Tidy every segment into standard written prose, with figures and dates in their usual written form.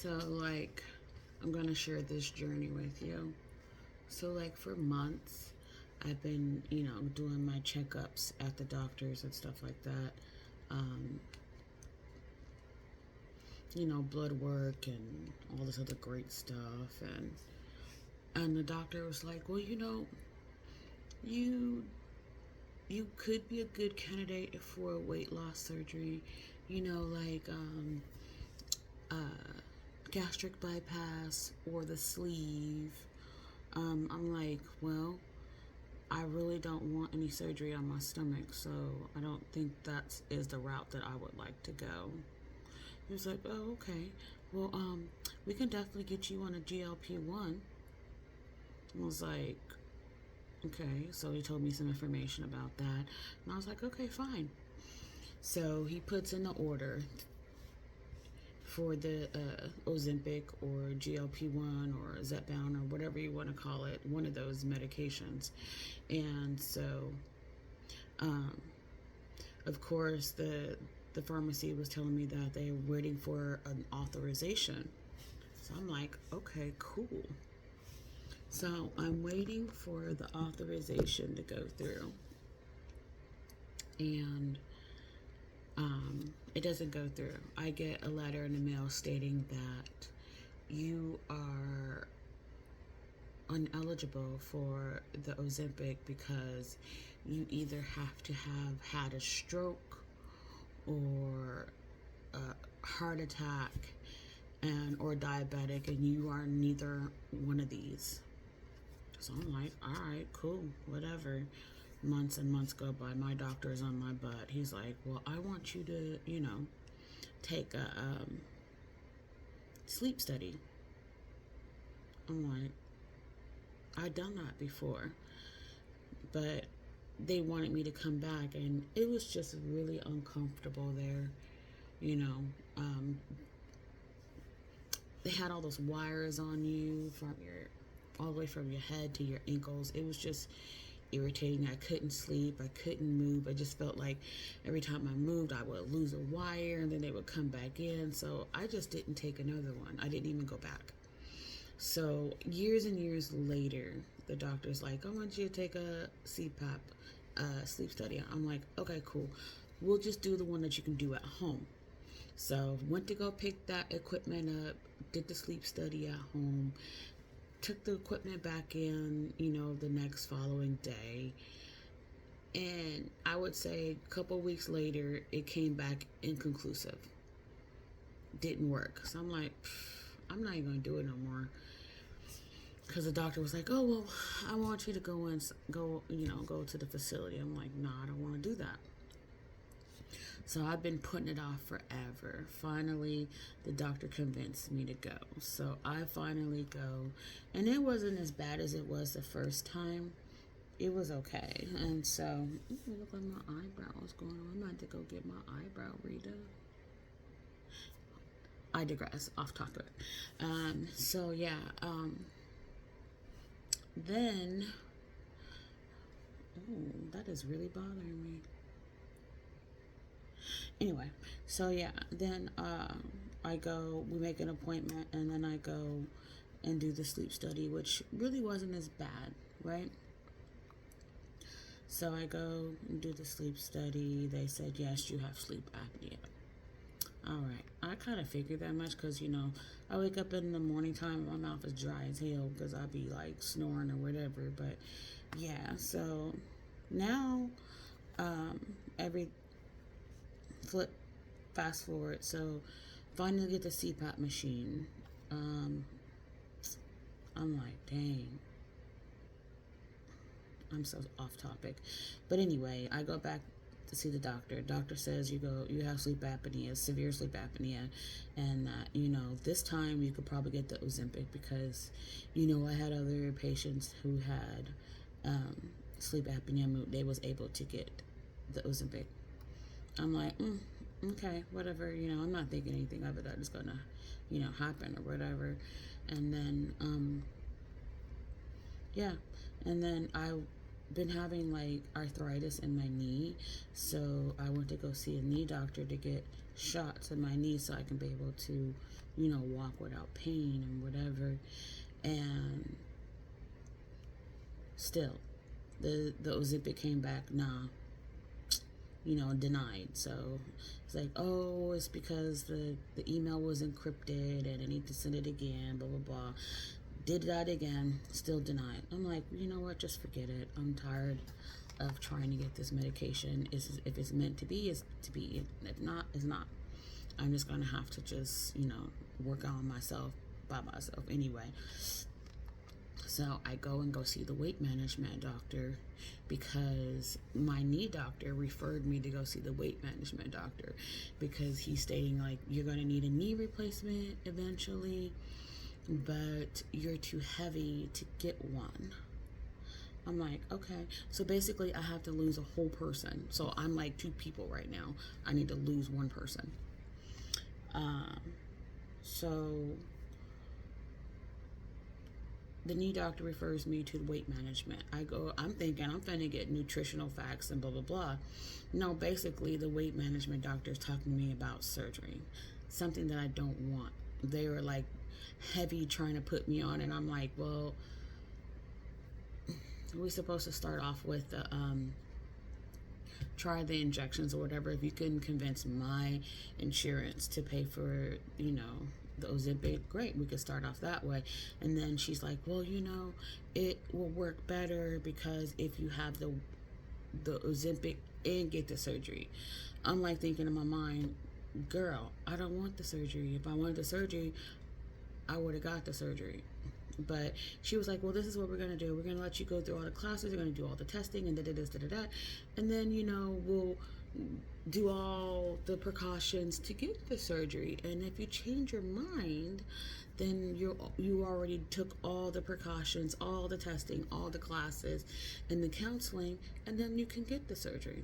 So, like, I'm gonna share this journey with you. So, like, for months, I've been, doing my checkups at the doctors and stuff like that. Um, blood work and all this other great stuff. And the doctor was like, well, you you could be a good candidate for a weight loss surgery. Like uh, gastric bypass or the sleeve. I'm like, well, I really don't want any surgery on my stomach, so I don't think that is the route that I would like to go. He was like, oh, okay. Well, we can definitely get you on a GLP-1. I was like, okay. So he told me some information about that. And I was like, okay, fine. So he puts in the order for the ozempic or GLP-1 or Zepbound or whatever you want to call it, one of those medications. And so, um, of course, the pharmacy was telling me that they were waiting for an authorization. So I'm like, okay, cool. So I'm waiting for the authorization to go through. And it doesn't go through. I get a letter in the mail stating that you are ineligible for the Ozempic because you either have to have had a stroke or a heart attack and or diabetic, and you are neither one of these. So I'm like, all right, cool, whatever. Months and months go by. My doctor is on my butt. He's like, well, I want you to, take a sleep study. I'm like, I've done that before, but they wanted me to come back, and it was just really uncomfortable there. You know, they had all those wires on you all the way from your head to your ankles. It was just irritating. I couldn't sleep. I couldn't move. I just felt like every time I moved, I would lose a wire, and then they would come back in. So I just didn't take another one. I didn't even go back. So years and years later, the doctor's like, I want you to take a CPAP sleep study. I'm like, okay, cool. We'll just do the one that you can do at home. So went to go pick that equipment up, did the sleep study at home, took the equipment back in, the next following day. And I would say a couple weeks later, it came back inconclusive. Didn't work. So I'm like, I'm not even going to do it no more. Because the doctor was like, oh, well, I want you to go to the facility. I'm like, nah, I don't want to do that. So I've been putting it off forever. Finally, the doctor convinced me to go. So I finally go. And it wasn't as bad as it was the first time. It was okay. And so, look like my eyebrows going on. I'm going to go get my eyebrow redone. I digress. Off topic. So, yeah. Then, that is really bothering me. Anyway, so yeah, then we make an appointment, and then I go and do the sleep study, which really wasn't as bad, right? So I go and do the sleep study. They said, yes, you have sleep apnea. All right, I kind of figured that much because, I wake up in the morning time, my mouth is dry as hell because I be like snoring or whatever. But yeah, so now every fast forward, so finally get the CPAP machine. I'm like, dang, I'm so off topic. But anyway, I go back to see the doctor. Doctor says you have sleep apnea, severe sleep apnea, and this time you could probably get the Ozempic because I had other patients who had sleep apnea. They was able to get the Ozempic. I'm like, okay, whatever, I'm not thinking anything of it that is gonna, happen or whatever. And then, yeah, and then I've been having like arthritis in my knee, so I went to go see a knee doctor to get shots in my knee so I can be able to walk without pain and whatever. And still, the ozempic came back, nah, denied. So it's like, oh, it's because the email was encrypted and I need to send it again, blah, blah, blah. Did that again, still denied. I'm like, you know what, just forget it. I'm tired of trying to get this medication. If it's meant to be, it's to be. If not, it's not. I'm just gonna have to just, work on myself by myself anyway. So I go see the weight management doctor because my knee doctor referred me to go see the weight management doctor because he's stating like, you're going to need a knee replacement eventually, but you're too heavy to get one. I'm like, okay. So basically I have to lose a whole person. So I'm like 2 people right now. I need to lose 1 person. So the knee doctor refers me to the weight management. I'm thinking I'm finna get nutritional facts and blah, blah, blah. No, basically the weight management doctor is talking to me about surgery, something that I don't want. They were like heavy trying to put me on, and I'm like, well, we're supposed to start off with the, try the injections or whatever. If you couldn't convince my insurance to pay for, the Ozempic, great, we could start off that way. And then she's like, well, it will work better because if you have the Ozempic and get the surgery. I'm like thinking in my mind, girl, I don't want the surgery. If I wanted the surgery, I would have got the surgery. But she was like, well, this is what we're going to do. We're going to let you go through all the classes. We're going to do all the testing and da-da-da-da-da. And then, we'll do all the precautions to get the surgery. And if you change your mind, then you already took all the precautions, all the testing, all the classes, and the counseling, and then you can get the surgery.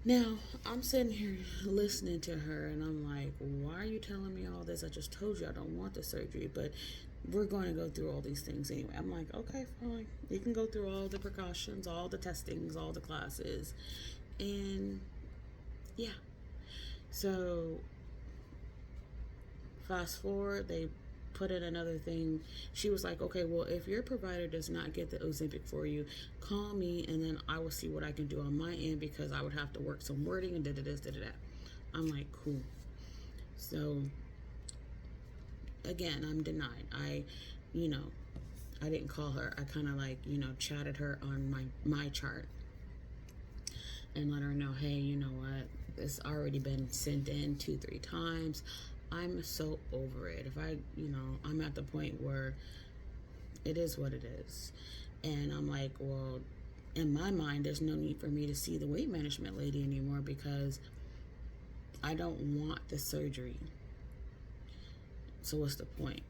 Now, I'm sitting here listening to her, and I'm like, why are you telling me all this? I just told you I don't want the surgery, but we're going to go through all these things anyway. I'm like, okay, fine. You can go through all the precautions, all the testings, all the classes. And yeah. So fast forward, they put in another thing. She was like, okay, well, if your provider does not get the Ozempic for you, call me and then I will see what I can do on my end because I would have to work some wording and da-da-da-da-da. I'm like, cool. So again, I'm denied. I didn't call her. I kind of like, chatted her on my chart and let her know, hey, you know what? It's already been sent in 2-3 times. I'm so over it. If I'm at the point where it is what it is. And I'm like, well, in my mind, there's no need for me to see the weight management lady anymore because I don't want the surgery. So what's the point?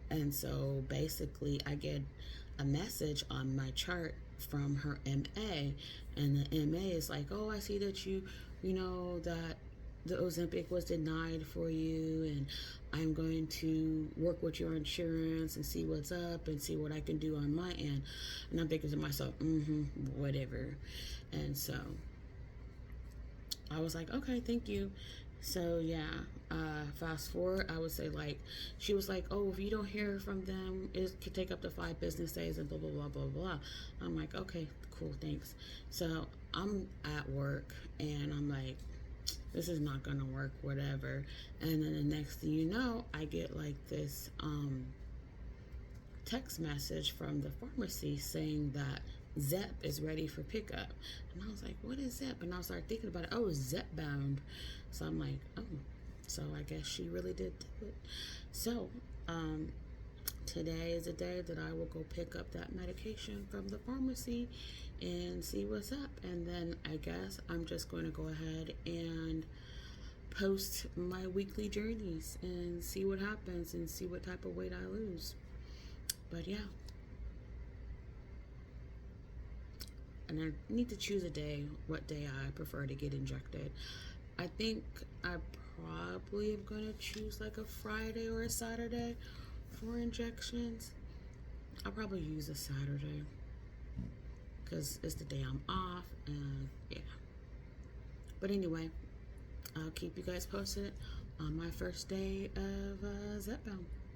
And so basically I get a message on my chart from her MA, and the MA is like, oh, I see that that the Ozempic was denied for you, and I'm going to work with your insurance and see what's up and see what I can do on my end. And I'm thinking to myself, whatever. And so I was like, okay, thank you. So yeah, fast forward, I would say like, she was like, oh, if you don't hear from them, it could take up to 5 business days and blah, blah, blah, blah, blah. I'm like, okay, cool, thanks. So I'm at work and I'm like, this is not gonna work, whatever. And then the next thing you know, I get like this text message from the pharmacy saying that Zep is ready for pickup. And I was like, what is Zep? And I started thinking about it. Oh, it's Zep bound. So I'm like, oh, so I guess she really did do it. So today is the day that I will go pick up that medication from the pharmacy and see what's up. And then I guess I'm just going to go ahead and post my weekly journeys and see what happens and see what type of weight I lose. But yeah. And I need to choose a day, what day I prefer to get injected. I think I probably am going to choose like a Friday or a Saturday for injections. I'll probably use a Saturday because it's the day I'm off, and yeah. But anyway, I'll keep you guys posted on my first day of Zepbound.